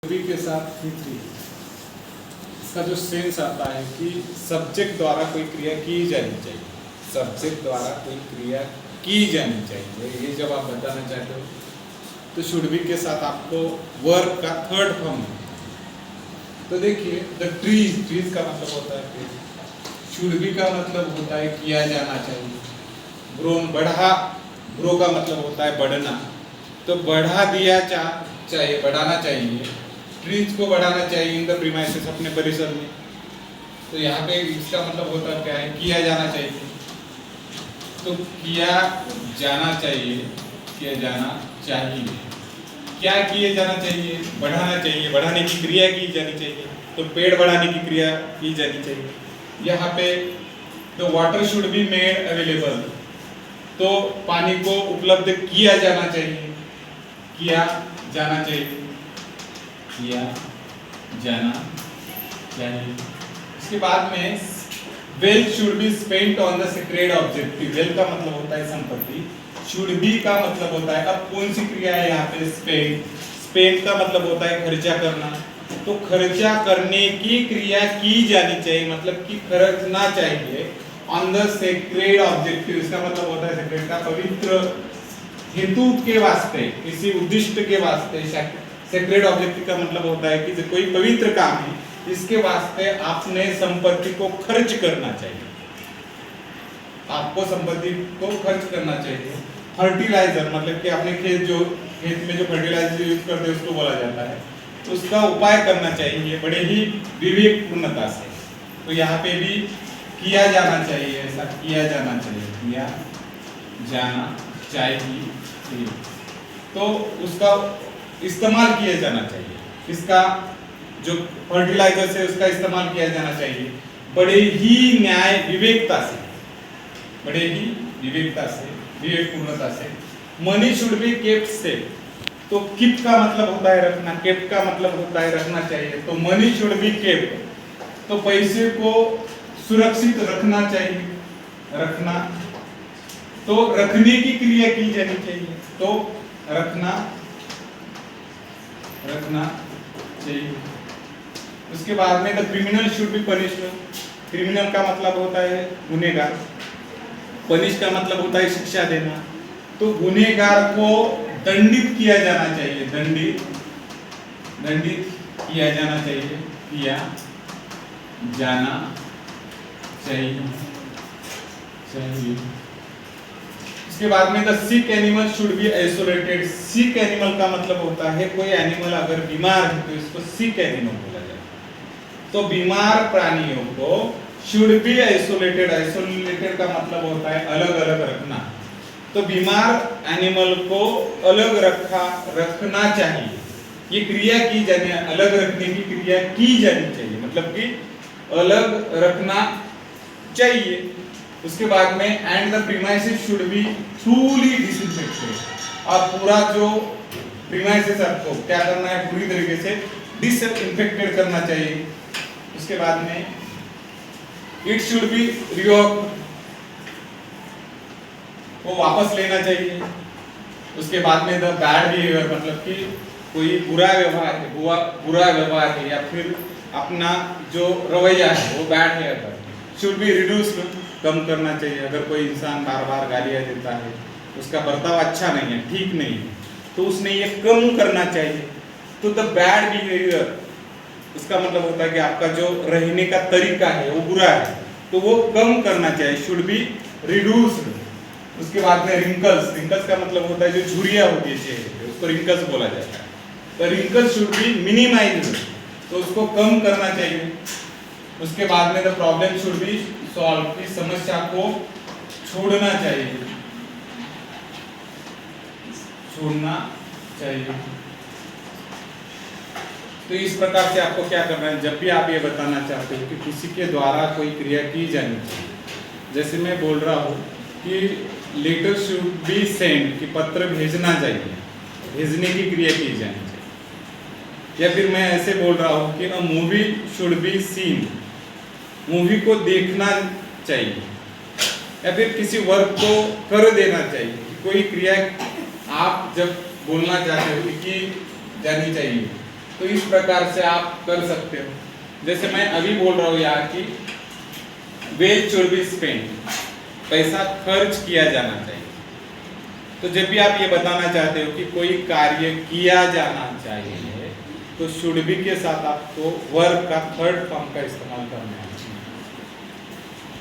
Three के साथ three इसका जो सेंस आता है कि सब्जेक्ट द्वारा कोई क्रिया की जानी चाहिए, सब्जेक्ट द्वारा कोई क्रिया की जानी चाहिए, ये जब आप बताना चाहते हो तो शुड बी के साथ आपको वर्ब का थर्ड फॉर्म है। तो देखिए द ट्रीज का मतलब होता है शुड बी का मतलब होता है किया जाना चाहिए, ग्रोन ग्रो का मतलब होता है बढ़ना, तो बढ़ा दिया चाहिए, बढ़ाना चाहिए, ट्रीज को बढ़ाना चाहिए इन द प्रीमाइसेस अपने परिसर में। तो यहाँ पे इसका मतलब होता है क्या है, किया जाना चाहिए, तो किया जाना चाहिए, किया जाना चाहिए, क्या किए जाना चाहिए, बढ़ाना चाहिए, बढ़ाने की क्रिया की जानी चाहिए, तो पेड़ बढ़ाने की क्रिया की जानी चाहिए। यहाँ पे तो water should be made available, तो पानी को उपलब्ध किया जाना चाहिए, किया जाना चाहिए, किया जाना चाहिए। इसके बाद में wealth should be spent on the sacred objective, wealth का मतलब होता है संपत्ति, शुड बी का मतलब होता है, अब कौन सी क्रिया है यहाँ पे, स्पेंड का मतलब होता है खर्चा करना, तो खर्चा करने की क्रिया की जानी चाहिए, मतलब कि खर्चना चाहिए ऑन द सेक्रेड ऑब्जेक्टिव, इसका मतलब होता है सेक्रेड का पवित्र हेतु के वास्ते, किसी उद्दिष्ट के वास्ते। सेक्रेड ऑब्जेक्टिव का मतलब होता है कि कोई पवित्र काम है, इसके वास्ते आपने संपत्ति को खर्च करना चाहिए, आपको संपत्ति को खर्च करना चाहिए। फर्टिलाइजर मतलब कि आपने खेत में जो फर्टिलाइजर यूज करते हैं उसको बोला जाता है, उसका उपाय करना चाहिए बड़े ही विवेकपूर्णता से। तो यहाँ पे भी किया जाना चाहिए, ऐसा किया जाना चाहिए, किया जाना चाहिए, तो उसका इस्तेमाल किया जाना चाहिए, इसका जो फर्टिलाइजर से उसका इस्तेमाल किया जाना चाहिए बड़े ही न्याय विवेकता से, बड़े ही विवेकता से, विवेकपूर्णता से। Money should be kept safe, तो कीप का मतलब होता है रखना, केप्ट का मतलब होता है रखना चाहिए, तो मनी शुड बी केप्ट, तो पैसे को सुरक्षित रखना चाहिए, रखना, तो रखने की क्रिया की जानी चाहिए, तो रखना चाहिए। उसके बाद में the criminal should be punished, criminal का मतलब होता है गुनहगार, पनिश का मतलब होता है शिक्षा देना, तो गुनहगार को दंडित किया जाना चाहिए, दंडित किया जाना चाहिए, किया जाना चाहिए। इसके बाद में the sick animal should be isolated, sick animal का मतलब होता है कोई एनिमल अगर बीमार है तो इसको सिक एनिमल बोला जाता है, तो बीमार प्राणियों को शुड बी आइसोलेटेड, आइसोलेटेड का मतलब होता है अलग अलग रखना, तो बीमार एनिमल को अलग रखना चाहिए, ये क्रिया की जानी, अलग रखने की क्रिया की जानी चाहिए, मतलब कि अलग रखना चाहिए। उसके बाद में and the premises should be truly disinfected, और पूरा जो प्रीमाइसेस आपको क्या करना है, पूरी तरीके से डिसइंफेक्टेड करना चाहिए। उसके बाद में इट शुड बी रिवोक्ड, वो वापस लेना चाहिए। उसके बाद में द बैड बिहेवियर मतलब कि कोई बुरा व्यवहार है या फिर अपना जो रवैया है वो बैड है, शुड बी रिड्यूस्ड, कम करना चाहिए। अगर कोई इंसान बार बार गालियां देता है, उसका बर्ताव अच्छा नहीं है, ठीक नहीं है, तो उसने ये कम करना चाहिए। तो द बैड बिहेवियर इसका मतलब होता है कि आपका जो रहने का तरीका है वो बुरा है, तो वो कम करना चाहिए, शुड बी रिड्यूस्ड। उसके बाद में रिंकल्स का मतलब होता है जो झुर्रियां होती है चेहरे पे, उसको रिंकल्स बोला जाता है, तो रिंकल्स शुड बी मिनिमाइज्ड, तो उसको कम करना चाहिए। उसके बाद में the problem should be solve, की समस्या को छोड़ना चाहिए, तो इस प्रकार से आपको क्या करना है, जब भी आप ये बताना चाहते हो कि किसी के द्वारा कोई क्रिया की जानी चाहिए, जैसे मैं बोल रहा हूँ कि लेटर शुड बी सेंड, कि पत्र भेजना चाहिए, भेजने की क्रिया की जानी चाहिए। या फिर मैं ऐसे बोल रहा हूँ कि a movie should be seen, movie को देखना चाहिए, या फिर किसी वर्क को कर देना चाहिए, कोई क्रिया आप जब बोलना चाहते हो कि जानी चाहिए, तो इस प्रकार से आप कर सकते हो। जैसे मैं अभी बोल रहा हूँ यहाँ की वेल शुड बी स्पेंट, पैसा खर्च किया जाना चाहिए। तो जब भी आप ये बताना चाहते हो कि कोई कार्य किया जाना चाहिए तो शुड बी के साथ आपको वर्ब का थर्ड फॉर्म का इस्तेमाल करना है।